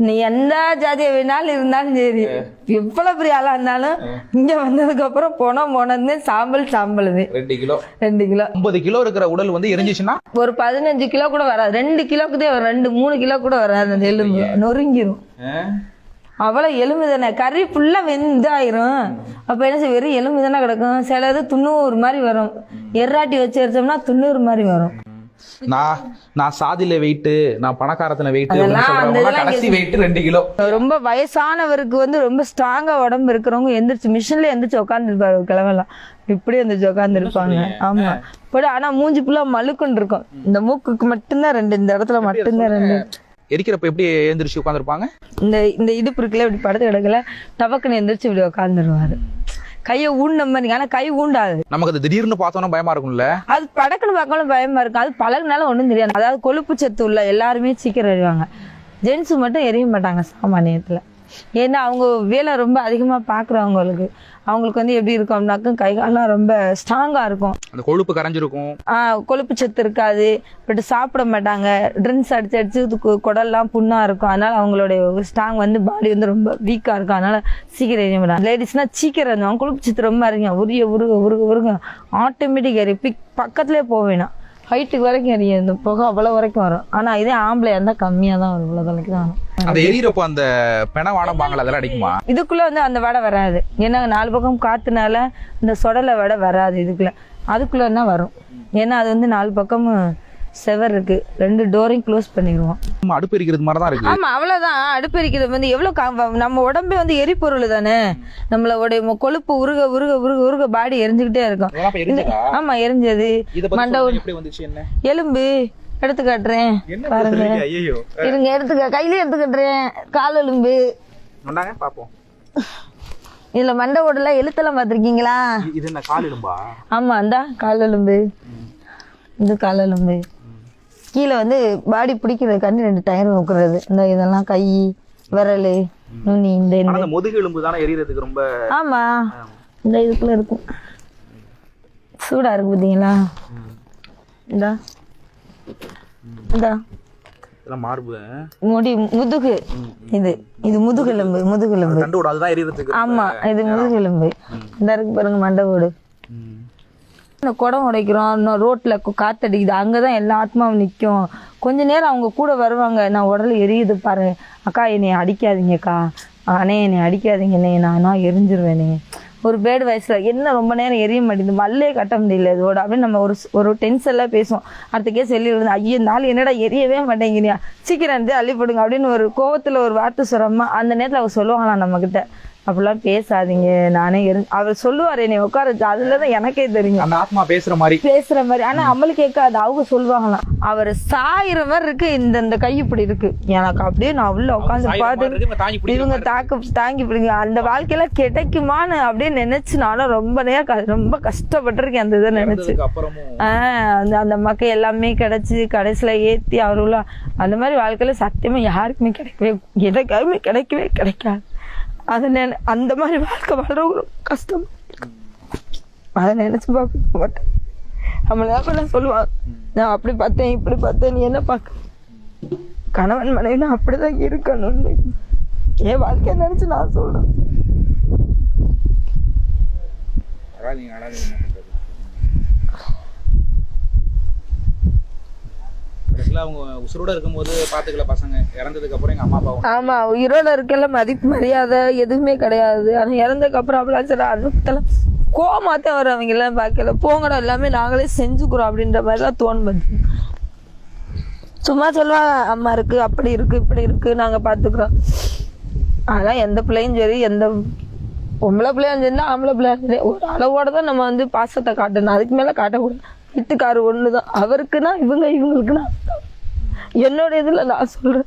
நீ எந்த ஜாதியை வேணாலும் இருந்தாலும் சரி, எவ்வளவு பெரிய ஆளா இருந்தாலும் இங்க வந்ததுக்கு அப்புறம் போனது சாம்பல் 2 கிலோ 50 கிலோ இருக்கிற உடல் வந்து எரிஞ்சிச்சுன்னா ஒரு 15 கிலோ கூட வராது. 2 கிலோக்குதே 2-3 கிலோ கூட வராது. அந்த எலும்பு நொறுங்கிரும். அவ்வளவு எலும்பு தானே, கறி ஃபுல்லா வெந்தாயிரும். அப்ப என்ன செய்ய, வெறும் எலும்பு தானே கிடக்கும். சிலது 90 மாதிரி வரும். எர்ராட்டி வச்சு எரிச்சோம்னா 90 மாதிரி வரும். நான் சாதியில வெயிட்டு, நான் பணக்காரத்துல வெயிட்டு, கடைசி வெயிட் 2 கிலோ. ரொம்ப வயசானவருக்கு வந்து ரொம்ப ஸ்ட்ராங்கா உடம்பு இருக்கிறவங்க எந்திரிச்சு மிஷின்ல எந்திரிச்சு உட்காந்துருப்பாரு. கிழவெல்லாம் இப்படி எந்திரிச்சு உட்காந்து இருப்பாங்க. ஆமா, பட் ஆனா மூஞ்சி ஃபுல்லா மழுக்குன்னு இருக்கும். இந்த மூக்குக்கு மட்டும்தான் 2, இந்த இடத்துல மட்டும்தான் 2. எரிக்கிறப்ப எப்படி எந்திரிச்சு உட்காந்துருப்பாங்க? இந்த இடுப்பு இருக்குல்ல, இப்படி படுத்து கிடக்கல, டபக்குன்னு எந்திரிச்சு இப்படி உட்காந்துருவாரு. கையை ஊண்ட மாதிரி. ஆனா கை ஊண்டாது. நமக்கு அது திடீர்னு பார்த்தோம்னா பயமா இருக்கும்ல. அது படக்குன்னு பார்க்கணும் பயமா இருக்கும். அது பழகுனாலும் ஒண்ணும் தெரியாது. அதாவது கொழுப்பு சத்து உள்ள எல்லாருமே சீக்கிரம் எறிவாங்க. ஜென்ஸ் மட்டும் எரிய மாட்டாங்க சாமானியத்துல. ஏன்னா அவங்க வேலை ரொம்ப அதிகமா பாக்குறவங்களுக்கு அவங்களுக்கு வந்து எப்படி இருக்கும் அப்படின்னாக்க கை காலெல்லாம் ரொம்ப ஸ்ட்ராங்கா இருக்கும். அந்த கொழுப்பு கரைஞ்சிருக்கும். கொழுப்பு சத்து இருக்காது. பட் சாப்பிட மாட்டாங்க. ட்ரிங்க்ஸ் அடிச்சு குடல்லாம் புண்ணா இருக்கும். அதனால அவங்களுடைய ஸ்ட்ராங் வந்து பாடி வந்து ரொம்ப வீக்கா இருக்கும். அதனால சீக்கிரம் எரிய மாட்டாங்க. லேடிஸ்னா சீக்கிரம் இருந்தவங்க கொழுப்பு சத்து ரொம்ப அறிங்க உருக ஆட்டோமேட்டிக் எரி பக்கத்துலேயே போவேணும். ஹைட்டுக்கு வரைக்கும் எரியும். இந்த புகை அவ்வளவு வரைக்கும் வரும். ஆனா இதே ஆம்பளை இருந்தா கம்மியா தான் வரும். இவ்வளவு தலைக்கு தான் அந்த எரியறப்ப அந்த பெண வாடம்பாங்கல, அதெல்லாம் அடிக்குமா? இதுக்குள்ள வந்து அந்த வடை வராது. ஏன்னா 4 பக்கம் காத்துனால இந்த சொடலை வடை வராது இதுக்குள்ள. அதுக்குள்ள என்ன வரும்? ஏன்னா அது வந்து 4 பக்கமும் செவர் இருக்கு. 2 டோரையும் க்ளோஸ் பண்ணிடுவோம். அடுப்பு எரிக்கிறது மாதிரி தான் இருக்கு. ஆமா, அவ்வளவுதான். அடுப்பு எரிக்கிறது வந்து எவ்வளவு நம்ம உடம்பே வந்து எரிபொருள் தானே. நம்மளோட கொழுப்பு உருக பாடி எரிஞ்சுக்கிட்டே இருக்கும். ஆமா, எரிஞ்சது. மண்டை எலும்பு எடுத்து காட்டுறேன் பாருங்க. இருங்க, கையிலே எடுத்து காட்டுறேன். கால் எலும்பு பாப்போம். இதுல மண்டை ஓடல எழுத்தெல்லாம் பாத்திருக்கீங்களா? இது என்ன கால் எலும்பா? ஆமா, அந்த கால் எலும்பு. இது கால் எலும்பு. கீழே வந்து பாடி பிடிக்கிறது கண்ணு 2 டயர் வைக்கிறது. இந்த இதெல்லாம் கை விரல் நுனி இந்த முதுகு எலும்பு தானே எரியறதுக்கு ரொம்ப. ஆமா, இந்த இதுக்குள்ள இருக்கும். சூடா இருக்கு பாத்தீங்களா? இந்த மார்பு முதுகு. இது முதுகெலும்பு. ஆமா, இது முதுகெலும்பு. இந்த இருக்கு பாருங்க மண்டை ஓடு. இந்த குடம் உடைக்கிறோம், ரோட்ல காத்தடிக்குது, அங்கதான் எல்லா ஆத்மாவும் நிக்கும். கொஞ்ச நேரம் அவங்க கூட வருவாங்க. நான் உடல் எரியுது பாரு, அக்கா என்னை அடிக்காதீங்கக்கா, அண்ணே என்னை அடிக்காதீங்கண்ணே, நான் எரிஞ்சிருவேனே. ஒரு பேடு வயசுல என்ன ரொம்ப நேரம் எரிய மாட்டேங்குது, மல்லே கட்ட முடியல இதோட அப்படின்னு நம்ம ஒரு டென்ஷன்லாம் பேசுவோம். அடுத்த கேஸ் சொல்லி விழுந்து, ஐயோ நாள் என்னடா எரியவே மாட்டேங்கிறீங்க, சீக்கிரம் இருந்து அள்ளி போடுங்க அப்படின்னு ஒரு கோவத்துல ஒரு வார்த்தை சொல்றோமா, அந்த நேரத்துல அவங்க சொல்லுவாங்களாம் நம்ம கிட்ட, அப்படிலாம் பேசாதீங்க நானே அவர் சொல்லுவாரு என்னை உட்கார. அதுலதான் எனக்கே தெரியும் அந்த ஆத்மா பேசுற மாதிரி. ஆனா அம்மளு கேட்காது. அவங்க சொல்லுவாங்களாம் அவர் சாயிற மாதிரி இருக்கு, இந்த கை இப்படி இருக்கு எனக்கு. அப்படியே நான் உள்ள உட்காந்து பார்த்து இவங்க தாங்கி பிடிங்க. அந்த வாழ்க்கையில கிடைக்குமான்னு அப்படின்னு நினைச்சு நானும் ரொம்ப நேரம் ரொம்ப கஷ்டப்பட்டிருக்கேன் அந்த இதை நினைச்சு. அந்த மக்கள் எல்லாமே கிடைச்சு கடைசியில ஏத்தி அவருள்ள அந்த மாதிரி வாழ்க்கையில சத்தியமா யாருக்குமே கிடைக்கவே கிடைக்காது. அந்த மாதிரி வாழ்க்கை வாழ்றவங்க கஷ்டம். அதை நினைச்சு பார்க்க மாட்டேன். நம்மள சொல்லுவாங்க, நான் அப்படி பார்த்தேன் இப்படி பார்த்தேன், நீ என்ன பார்க்க, கணவன் மனைவினா அப்படிதான் இருக்கணும்னு என் வாழ்க்கைய நினைச்சு நான் சொல்றேன். அவங்க உயிரோட இருக்கும்போது பாத்துக்கல பசங்க, இறந்ததுக்கு அப்புறம் எங்க அம்மா அப்பா. ஆமா, உயிரோட இருக்கல மதிப்பு மரியாதை எதுவுமே கிடையாது. ஆனா இறந்ததுக்கு அப்புறம் அப்படிலாம் சரி அனுப்பத்தெல்லாம் கோமாத்தான் வரும். அவங்க எல்லாம் பார்க்கல, போங்கடா எல்லாமே நாங்களே செஞ்சுக்கிறோம் அப்படின்ற மாதிரிலாம் தோணும். சும்மா சொல்லுவாங்க அம்மா இருக்கு அப்படி இருக்கு இப்படி இருக்கு நாங்க பாத்துக்கிறோம். அதெல்லாம் எந்த பிள்ளையும் சரி, எந்த பொம்பளை பிள்ளையும் சரி ஆம்பளை பிள்ளையும் சரி ஒரு அளவோட தான் நம்ம வந்து பாசத்தை காட்டணும். அதுக்கு மேல காட்டக்கூடாது. வீட்டுக்காரு ஒண்ணுதான், அவருக்குன்னா இவங்களுக்குன்னா என்னோட இதுல நான் சொல்றேன்.